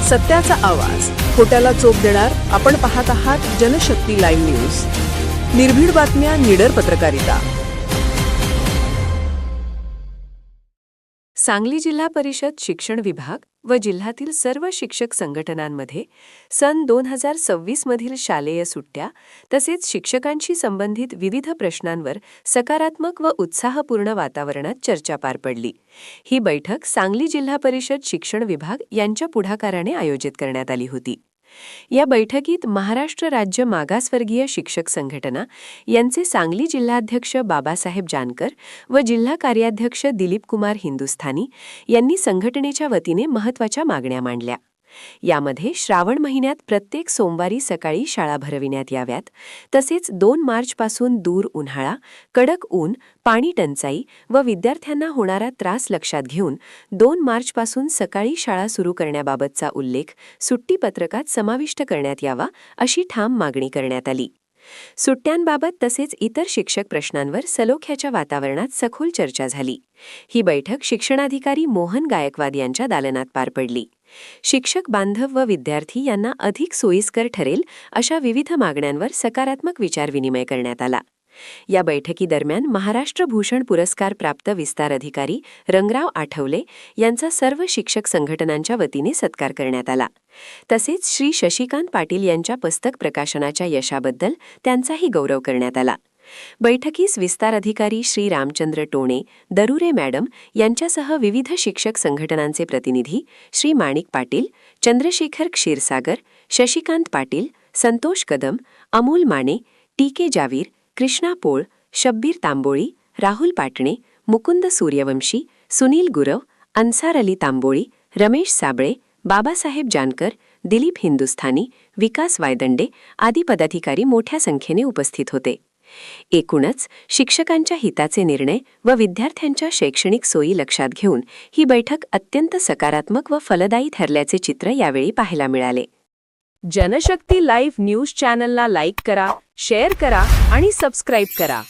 सत्याचा आवाज, खोट्याला चोप देणार. आपण पाहत आहात जनशक्ती लाईव्ह न्यूज. निर्भीड बातम्या, निडर पत्रकारिता. सांगली जिल्हा परिषद शिक्षण विभाग व जिल्ह्यातील सर्व शिक्षक संघटनांमध्ये सन 2026 मधील शालेय सुट्ट्या तसेच शिक्षकांशी संबंधित विविध प्रश्नांवर सकारात्मक व उत्साहपूर्ण वातावरणात चर्चा पार पडली. ही बैठक सांगली जिल्हा परिषद शिक्षण विभाग यांच्या पुढाकाराने आयोजित करण्यात आली होती. या बैठकीत महाराष्ट्र राज्य मागासवर्गीय शिक्षक संघटना यांचे सांगली जिल्हाध्यक्ष बाबासाहेब जानकर व जिल्हा कार्याध्यक्ष दिलीप कुमार हिंदुस्थानी यांनी संघटनेच्या वतीने महत्त्वाच्या मागण्या मांडल्या. यामध्ये श्रावण महिन्यात प्रत्येक सोमवारी सकाळी शाळा भरविण्यात याव्यात, तसेच 2 मार्चपासून दूर उन्हाळा, कडक ऊन, पाणी टंचाई व विद्यार्थ्यांना होणारा त्रास लक्षात घेऊन 2 मार्चपासून सकाळी शाळा सुरू करण्याबाबतचा उल्लेख सुट्टी पत्रकात समाविष्ट करण्यात यावा, अशी ठाम मागणी करण्यात आली. सुट्ट्यांबाबत तसेच इतर शिक्षक प्रश्नांवर सलोख्याच्या वातावरणात सखोल चर्चा झाली. ही बैठक शिक्षणाधिकारी मोहन गायकवाड यांच्या दालनात पार पडली. शिक्षक बांधव व विद्यार्थी यांना अधिक सोयीस्कर ठरेल अशा विविध मागण्यांवर सकारात्मक विचारविनिमय करण्यात आला. या बैठकीदरम्यान महाराष्ट्र भूषण पुरस्कार प्राप्त विस्तार अधिकारी रंगराव आठवले यांचा सर्व शिक्षक संघटनांच्या वतीने सत्कार करण्यात आला. तसेच श्री शशिकांत पाटील यांच्या पुस्तक प्रकाशनाच्या यशाबद्दल त्यांचाही गौरव करण्यात आला. बैठकीस विस्तार अधिकारी श्री रामचंद्र टोणे, दरुरे मॅडम यांच्यासह विविध शिक्षक संघटनांचे प्रतिनिधी श्री माणिक पाटील, चंद्रशेखर क्षीरसागर, शशिकांत पाटील, संतोष कदम, अमोल माने, टी.के. जावीर, कृष्णा पोळ, शब्बीर तांबोळी, राहुल पाटणे, मुकुंद सूर्यवंशी, सुनील गुरव, अन्सार अली तांबोळी, रमेश साबळे, बाबासाहेब जानकर, दिलीप हिंदुस्थानी, विकास वायदंडे आदी पदाधिकारी मोठ्या संख्येने उपस्थित होते. एकूणच शिक्षकांच्या हिताचे निर्णय व विद्यार्थ्यांच्या शैक्षणिक सोयी लक्षात घेऊन ही बैठक अत्यंत सकारात्मक व फलदायी ठरल्याचे चित्र यावेळी पाहायला मिळाले. जनशक्ती लाईव्ह न्यूज चॅनलला लाईक करा, शेअर करा आणि सबस्क्राईब करा.